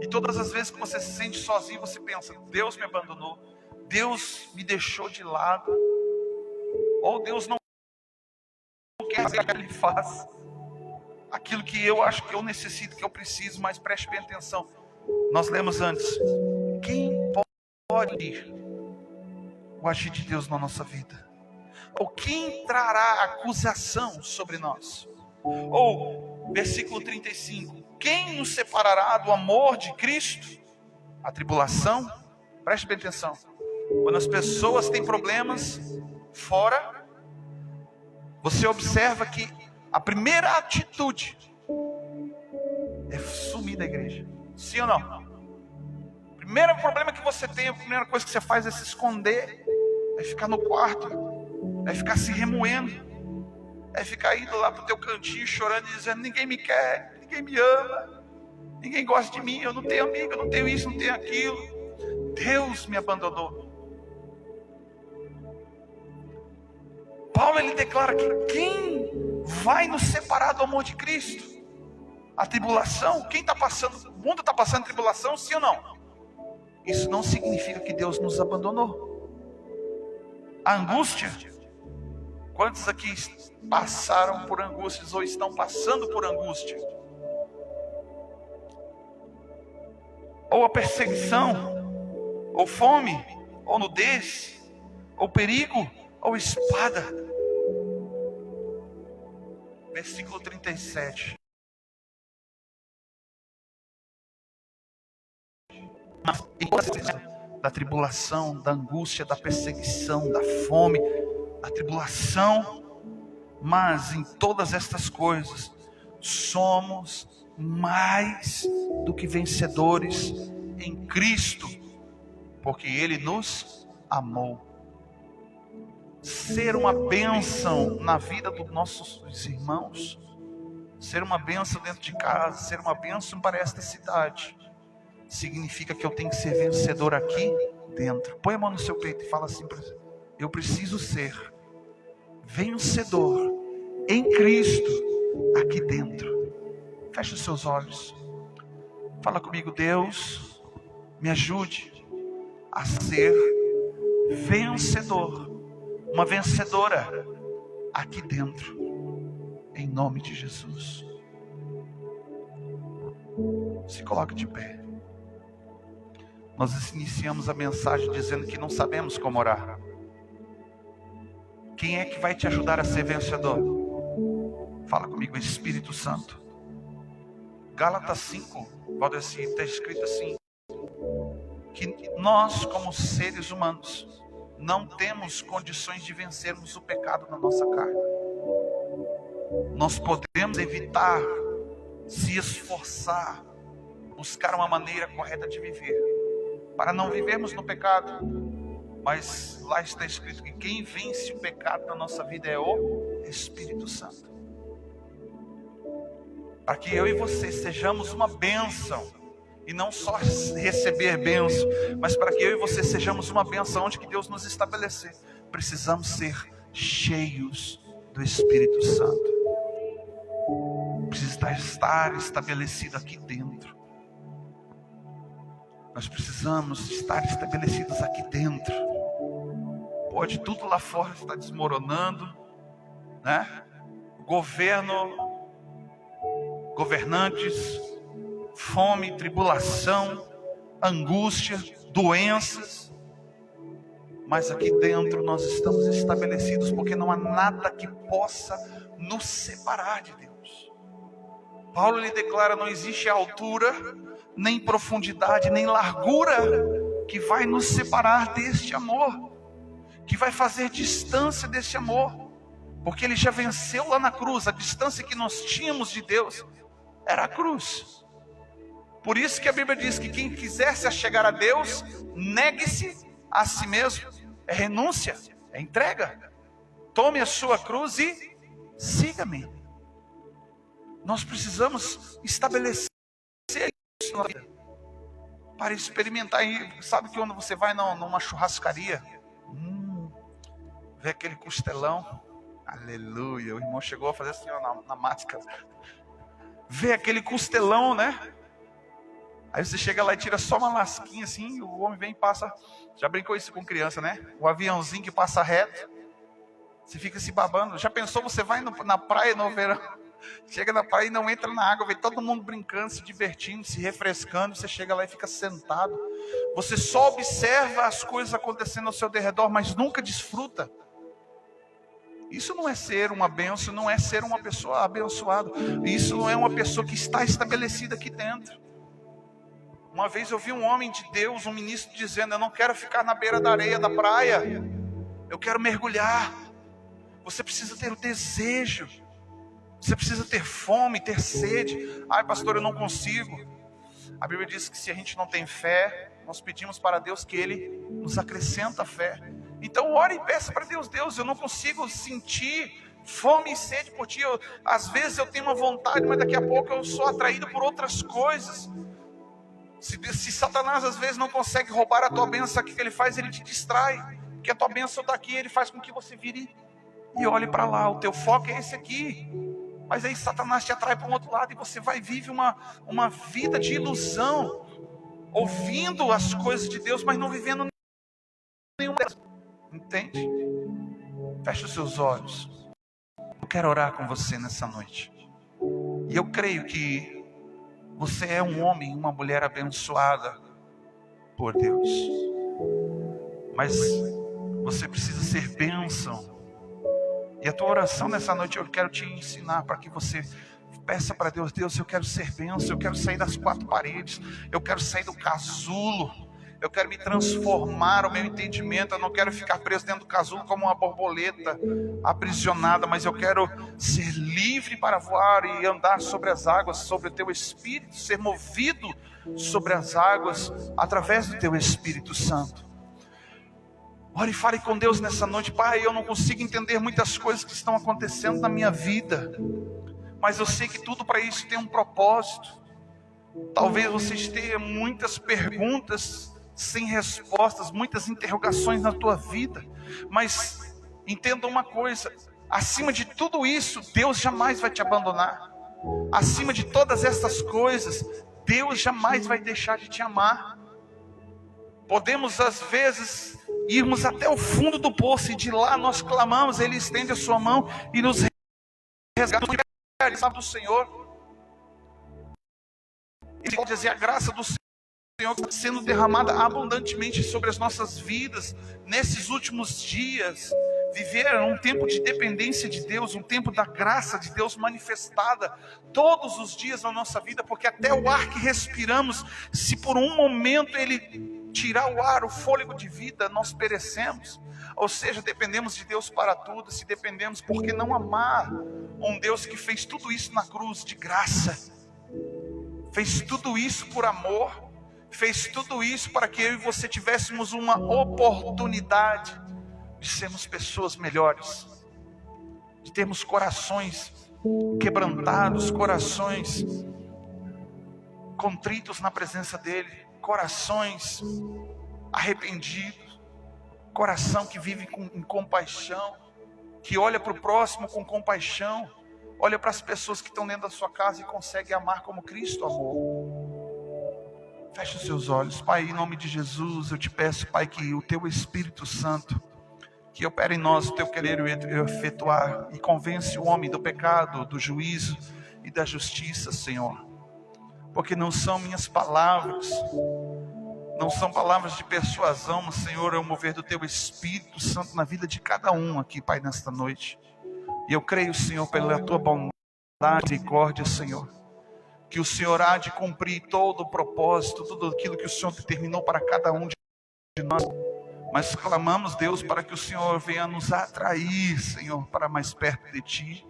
E todas as vezes que você se sente sozinho, você pensa, Deus me abandonou, Deus me deixou de lado, ou Deus não quer fazer que Ele faça aquilo que eu acho que eu necessito, que eu preciso. Mas preste bem atenção, nós lemos antes, quem pode o agir de Deus na nossa vida? Ou quem trará acusação sobre nós? Ou, versículo 35, quem nos separará do amor de Cristo? A tribulação? Preste bem atenção, quando as pessoas têm problemas, fora, você observa que a primeira atitude é sumir da igreja. Sim ou não? O primeiro problema que você tem, a primeira coisa que você faz é se esconder, é ficar no quarto, é ficar se remoendo, é ficar indo lá pro teu cantinho chorando e dizendo: ninguém me quer, ninguém me ama, ninguém gosta de mim, eu não tenho amigo, eu não tenho isso, não tenho aquilo, Deus me abandonou. Paulo, ele declara que quem vai nos separar do amor de Cristo? A tribulação? Quem está passando? O mundo está passando tribulação, sim ou não? Isso não significa que Deus nos abandonou. A angústia. Quantos aqui passaram por angústias ou estão passando por angústia? Ou a perseguição, ou fome, ou nudez, ou perigo, ou espada. Versículo 37. Da tribulação, da angústia, da perseguição, da fome, da tribulação, mas em todas estas coisas somos mais do que vencedores em Cristo, porque Ele nos amou. Ser uma bênção na vida dos nossos irmãos, ser uma bênção dentro de casa, ser uma bênção para esta cidade, significa que eu tenho que ser vencedor aqui dentro. Põe a mão no seu peito e fala assim: eu preciso ser vencedor em Cristo aqui dentro. Feche os seus olhos. Fala comigo: Deus, me ajude a ser vencedor, uma vencedora aqui dentro, em nome de Jesus. Se coloque de pé. Nós iniciamos a mensagem dizendo que não sabemos como orar. Quem é que vai te ajudar a ser vencedor? Fala comigo: Espírito Santo. Gálatas 5, Valdeci, está escrito assim: que nós, como seres humanos, não temos condições de vencermos o pecado na nossa carne. Nós podemos evitar, se esforçar, buscar uma maneira correta de viver, para não vivermos no pecado. Mas lá está escrito que quem vence o pecado na nossa vida é o Espírito Santo. Para que eu e você sejamos uma bênção, e não só receber bênção, mas para que eu e você sejamos uma bênção onde que Deus nos estabelecer, precisamos ser cheios do Espírito Santo. Precisa estar estabelecido aqui dentro. Nós precisamos estar estabelecidos aqui dentro. Pode tudo lá fora estar desmoronando, né? Governantes, fome, tribulação, angústia, doenças. Mas aqui dentro nós estamos estabelecidos, porque não há nada que possa nos separar de Deus. Paulo lhe declara: não existe altura, nem profundidade, nem largura que vai nos separar deste amor, que vai fazer distância deste amor, porque ele já venceu lá na cruz. A distância que nós tínhamos de Deus era a cruz. Por isso que a Bíblia diz que quem quiser se achegar a Deus, negue-se a si mesmo. É renúncia, é entrega. Tome a sua cruz e siga-me. Nós precisamos estabelecer isso na vida, para experimentar. Sabe que quando você vai numa churrascaria, vê aquele costelão, aleluia, o irmão chegou a fazer assim na máscara, vê aquele costelão, né? Aí você chega lá e tira só uma lasquinha assim, o homem vem e passa. Já brincou isso com criança, né? O aviãozinho que passa reto, você fica se babando. Já pensou, você vai na praia no verão, chega na praia e não entra na água, vê todo mundo brincando, se divertindo, se refrescando, você chega lá e fica sentado. Você só observa as coisas acontecendo ao seu derredor, mas nunca desfruta. Isso não é ser uma bênção, não é ser uma pessoa abençoada. Isso não é uma pessoa que está estabelecida aqui dentro. Uma vez eu vi um homem de Deus, um ministro, dizendo: eu não quero ficar na beira da areia da praia, Eu quero mergulhar. Você precisa ter o desejo. Você precisa ter fome, ter sede. Ai, pastor, eu não consigo. A Bíblia diz que se a gente não tem fé, nós pedimos para Deus que Ele nos acrescenta fé. Então ore e peça para Deus: Deus, eu não consigo sentir fome e sede por Ti. Às vezes eu tenho uma vontade, mas daqui a pouco eu sou atraído por outras coisas. Se Satanás às vezes não consegue roubar a tua bênção, o que ele faz? Ele te distrai. Porque a tua bênção está aqui, ele faz com que você vire e olhe para lá. O teu foco é esse aqui. Mas aí Satanás te atrai para um outro lado e você vai viver uma vida de ilusão, ouvindo as coisas de Deus, mas não vivendo nenhuma delas. Entende? Feche os seus olhos. Eu quero orar com você nessa noite. E eu creio que você é um homem, uma mulher abençoada por Deus. Mas você precisa ser bênção. E a tua oração nessa noite eu quero te ensinar para que você peça para Deus: Deus, eu quero ser bênção, eu quero sair das quatro paredes, eu quero sair do casulo, eu quero me transformar o meu entendimento, eu não quero ficar preso dentro do casulo como uma borboleta aprisionada, mas eu quero ser livre para voar e andar sobre as águas, sobre o teu Espírito, ser movido sobre as águas através do teu Espírito Santo. Ore e fale com Deus nessa noite: Pai, eu não consigo entender muitas coisas que estão acontecendo na minha vida, mas eu sei que tudo para isso tem um propósito. Talvez vocês tenham muitas perguntas sem respostas, muitas interrogações na tua vida, mas entenda uma coisa: acima de tudo isso, Deus jamais vai te abandonar. Acima de todas essas coisas, Deus jamais vai deixar de te amar. Podemos às vezes irmos até o fundo do poço e de lá nós clamamos, Ele estende a sua mão e nos resgata do Senhor. Ele pode dizer: a graça do Senhor está sendo derramada abundantemente sobre as nossas vidas nesses últimos dias. Viver um tempo de dependência de Deus, um tempo da graça de Deus manifestada todos os dias na nossa vida, porque até o ar que respiramos, se por um momento Ele tirar o ar, o fôlego de vida, nós perecemos. Ou seja, dependemos de Deus para tudo. Se dependemos, por que não amar um Deus que fez tudo isso na cruz de graça? Fez tudo isso por amor, fez tudo isso para que eu e você tivéssemos uma oportunidade de sermos pessoas melhores, de termos corações quebrantados, corações contritos na presença dEle, corações arrependidos, coração que vive em compaixão, que olha para o próximo com compaixão, olha para as pessoas que estão dentro da sua casa e consegue amar como Cristo amou. Feche os seus olhos. Pai, em nome de Jesus, eu te peço, Pai, que o teu Espírito Santo, que opera em nós o teu querer efetuar, e convence o homem do pecado, do juízo e da justiça, Senhor. Porque não são minhas palavras, não são palavras de persuasão, mas, Senhor, é o mover do teu Espírito Santo na vida de cada um aqui, Pai, nesta noite. E eu creio, Senhor, pela tua bondade e misericórdia, Senhor, que o Senhor há de cumprir todo o propósito, tudo aquilo que o Senhor determinou para cada um de nós. Mas clamamos, Deus, para que o Senhor venha nos atrair, Senhor, para mais perto de Ti,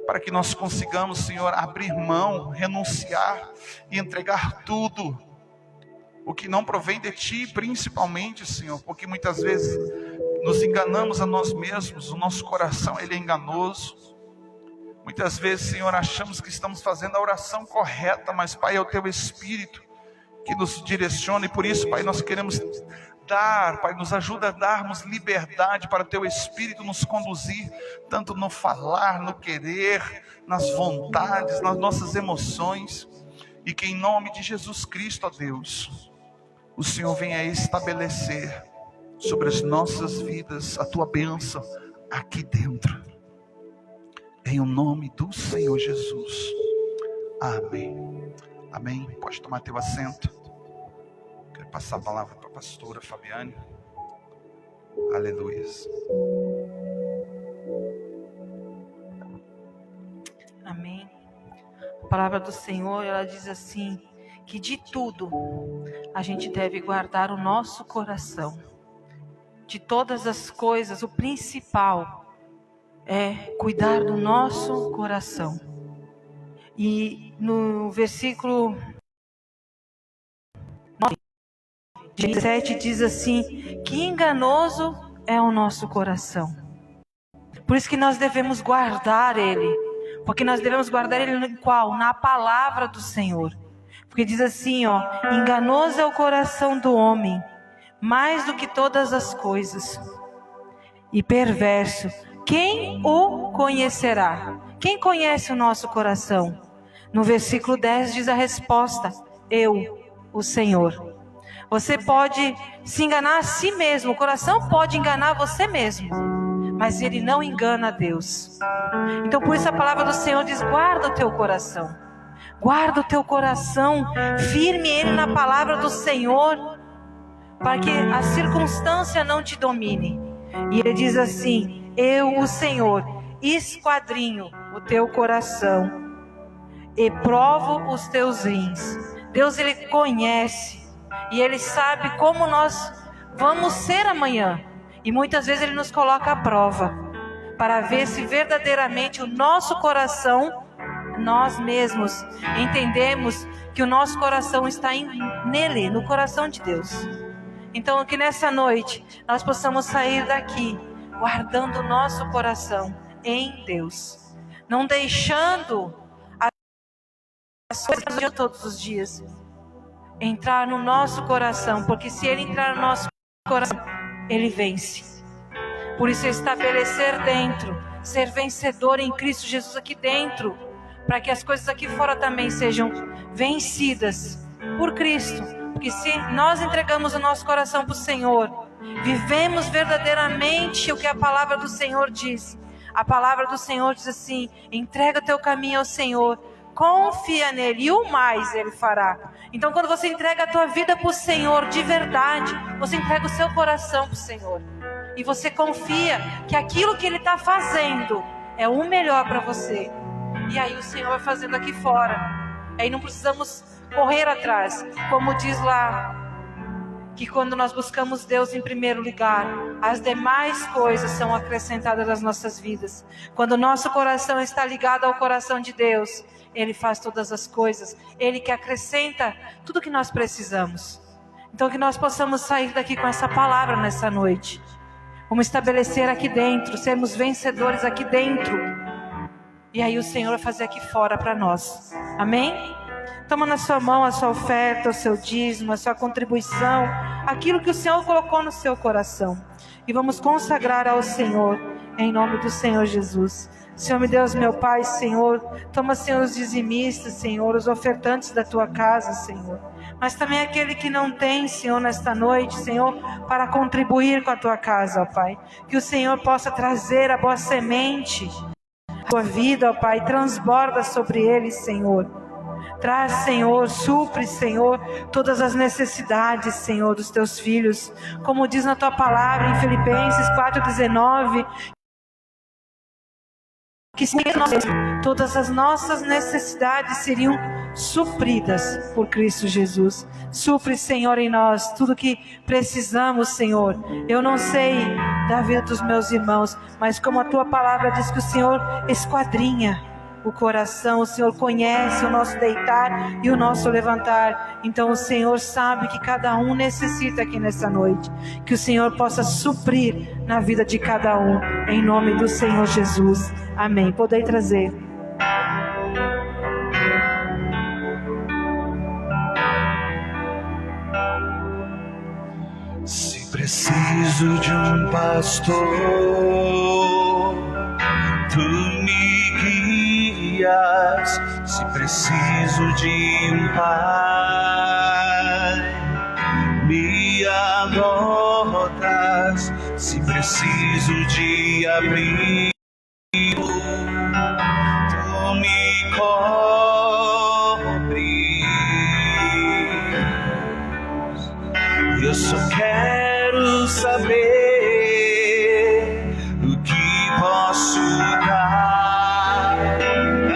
para que nós consigamos, Senhor, abrir mão, renunciar e entregar tudo o que não provém de Ti, principalmente, Senhor, porque muitas vezes nos enganamos a nós mesmos, o nosso coração ele é enganoso. Muitas vezes, Senhor, achamos que estamos fazendo a oração correta, mas, Pai, é o Teu Espírito que nos direciona, e por isso, Pai, nós queremos dar, Pai, nos ajuda a darmos liberdade para o Teu Espírito nos conduzir, tanto no falar, no querer, nas vontades, nas nossas emoções, e que em nome de Jesus Cristo, ó Deus, o Senhor venha estabelecer sobre as nossas vidas a Tua bênção aqui dentro, em o nome do Senhor Jesus. Amém. Amém. Pode tomar teu assento. Quero passar a palavra para a pastora Fabiane. Aleluia. Amém. A palavra do Senhor, ela diz assim, que de tudo a gente deve guardar o nosso coração, de todas as coisas, o principal é cuidar do nosso coração. E no versículo 7 diz assim, que enganoso é o nosso coração. Por isso que nós devemos guardar ele. Porque nós devemos guardar ele em qual? Na palavra do Senhor. Porque diz assim, enganoso é o coração do homem, mais do que todas as coisas. E perverso, quem o conhecerá? Quem conhece o nosso coração? No versículo 10 diz a resposta, eu, o Senhor. Você pode se enganar a si mesmo, o coração pode enganar você mesmo, mas ele não engana a Deus. Então por isso a palavra do Senhor diz, guarda o teu coração. Guarda o teu coração, firme ele na palavra do Senhor, para que a circunstância não te domine. E ele diz assim, eu, o Senhor, esquadrinho o teu coração e provo os teus rins. Deus, ele conhece e ele sabe como nós vamos ser amanhã. E muitas vezes ele nos coloca à prova, para ver se verdadeiramente o nosso coração, nós mesmos entendemos que o nosso coração está nele, no coração de Deus. Então que nessa noite nós possamos sair daqui guardando o nosso coração em Deus, não deixando as coisas de todos os dias entrar no nosso coração, porque se ele entrar no nosso coração, ele vence. Por isso estabelecer dentro, ser vencedor em Cristo Jesus aqui dentro, para que as coisas aqui fora também sejam vencidas por Cristo. Porque se nós entregamos o nosso coração para o Senhor, vivemos verdadeiramente o que a palavra do Senhor diz. A palavra do Senhor diz assim, entrega o teu caminho ao Senhor, confia nele e o mais ele fará. Então quando você entrega a tua vida para o Senhor de verdade, você entrega o seu coração para o Senhor. E você confia que aquilo que ele está fazendo é o melhor para você. E aí o Senhor vai fazendo aqui fora. Aí não precisamos correr atrás. Como diz lá, que quando nós buscamos Deus em primeiro lugar, as demais coisas são acrescentadas às nossas vidas. Quando o nosso coração está ligado ao coração de Deus, ele faz todas as coisas. Ele que acrescenta tudo que nós precisamos. Então que nós possamos sair daqui com essa palavra nessa noite. Vamos estabelecer aqui dentro, sermos vencedores aqui dentro. E aí o Senhor vai fazer aqui fora para nós. Amém? Toma na sua mão a sua oferta, o seu dízimo, a sua contribuição, aquilo que o Senhor colocou no seu coração. E vamos consagrar ao Senhor, em nome do Senhor Jesus. Senhor, meu Deus, meu Pai, Senhor, toma, Senhor, os dizimistas, Senhor, os ofertantes da tua casa, Senhor. Mas também aquele que não tem, Senhor, nesta noite, Senhor, para contribuir com a tua casa, ó Pai. Que o Senhor possa trazer a boa semente, a tua vida, ó Pai, transborda sobre eles, Senhor. Traz, Senhor, supre, Senhor, todas as necessidades, Senhor, dos teus filhos. Como diz na tua palavra em Filipenses 4,19, que todas as nossas necessidades seriam supridas por Cristo Jesus. Supre, Senhor, em nós tudo que precisamos, Senhor. Eu não sei da vida dos meus irmãos, mas como a tua palavra diz que o Senhor esquadrinha o coração, o Senhor conhece o nosso deitar e o nosso levantar. Então o Senhor sabe que cada um necessita aqui nessa noite. Que o Senhor possa suprir na vida de cada um, em nome do Senhor Jesus. Amém. Podem trazer. Se preciso de um pastor, tu me guias. Se preciso de um pai, me adotas. Se preciso de abrigo, tu me cobres. Eu só quero saber o que posso dar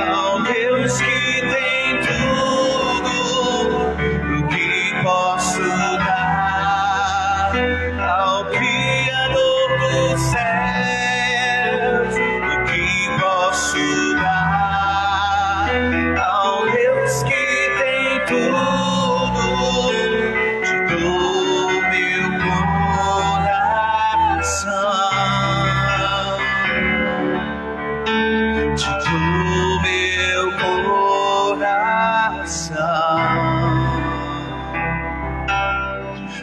ao Deus que tem tudo. O que posso dar ao Criador céus, o que posso dar ao Deus que tem tudo? Te dou meu coração, te dou meu coração.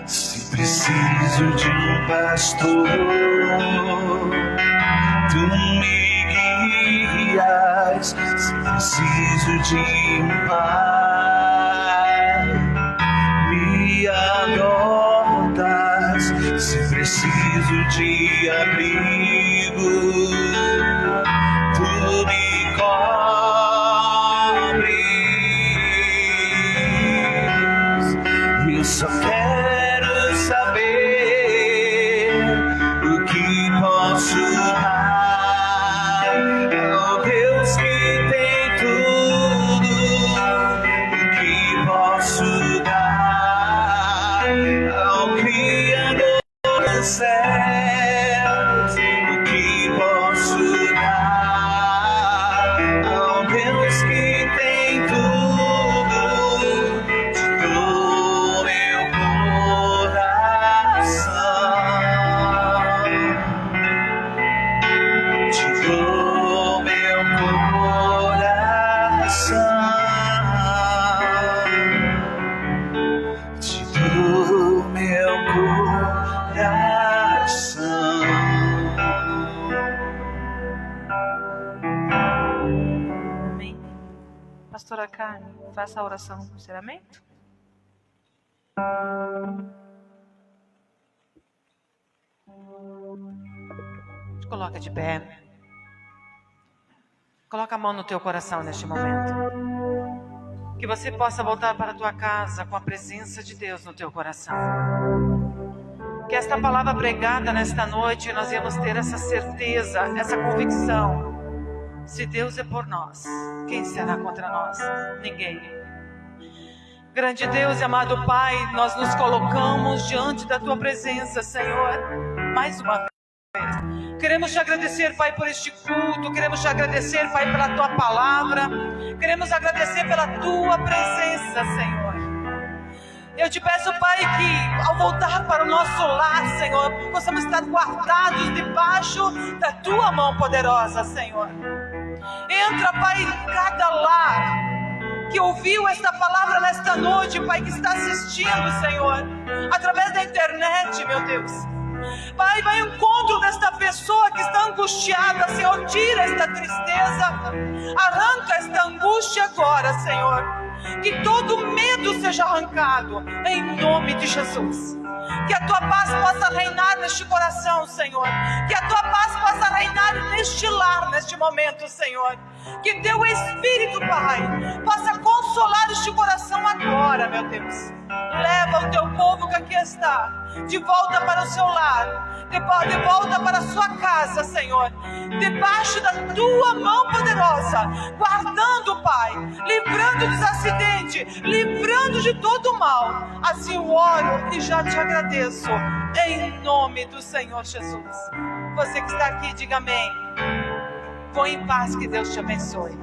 Se preciso de um pastor, tu me guias. Se preciso de um pai, me adotas. Se preciso de abrigo, tu me cobres. Eu só quero saber o que posso dar ao Deus que tem tudo. O que posso dar ao Criador dos céus? O que posso dar ao Deus que tem tudo? Te dou meu coração, te dou meu coração, te dou meu coração. Amém. Pastora Carmen, faça a oração do encerramento. Te coloca de pé. Coloca a mão no teu coração neste momento. Que você possa voltar para a tua casa com a presença de Deus no teu coração. Que esta palavra pregada nesta noite, nós íamos ter essa certeza, essa convicção. Se Deus é por nós, quem será contra nós? Ninguém. Grande Deus e amado Pai, nós nos colocamos diante da tua presença, Senhor, mais uma vez. Queremos te agradecer, Pai, por este culto. Queremos te agradecer, Pai, pela tua palavra. Queremos agradecer pela tua presença, Senhor. Eu te peço, Pai, que ao voltar para o nosso lar, Senhor, possamos estar guardados debaixo da tua mão poderosa, Senhor. Entra, Pai, em cada lar que ouviu esta palavra nesta noite, Pai, que está assistindo, Senhor, através da internet, meu Deus. Pai, vai ao encontro desta pessoa que está angustiada, Senhor. Tira esta tristeza, arranca esta angústia agora, Senhor. Que todo medo seja arrancado, em nome de Jesus. Que a tua paz possa reinar neste coração, Senhor. Que a tua paz possa reinar neste lar, neste momento, Senhor. Que teu Espírito, Pai, possa consolar este coração agora, meu Deus. Leva o teu povo que aqui está de volta para o seu lar, de volta para a sua casa, Senhor, debaixo da tua mão poderosa, guardando, Pai, livrando dos acidentes, livrando de todo o mal. Assim eu oro e já te agradeço, em nome do Senhor Jesus. Você que está aqui, diga amém. Vou em paz, que Deus te abençoe.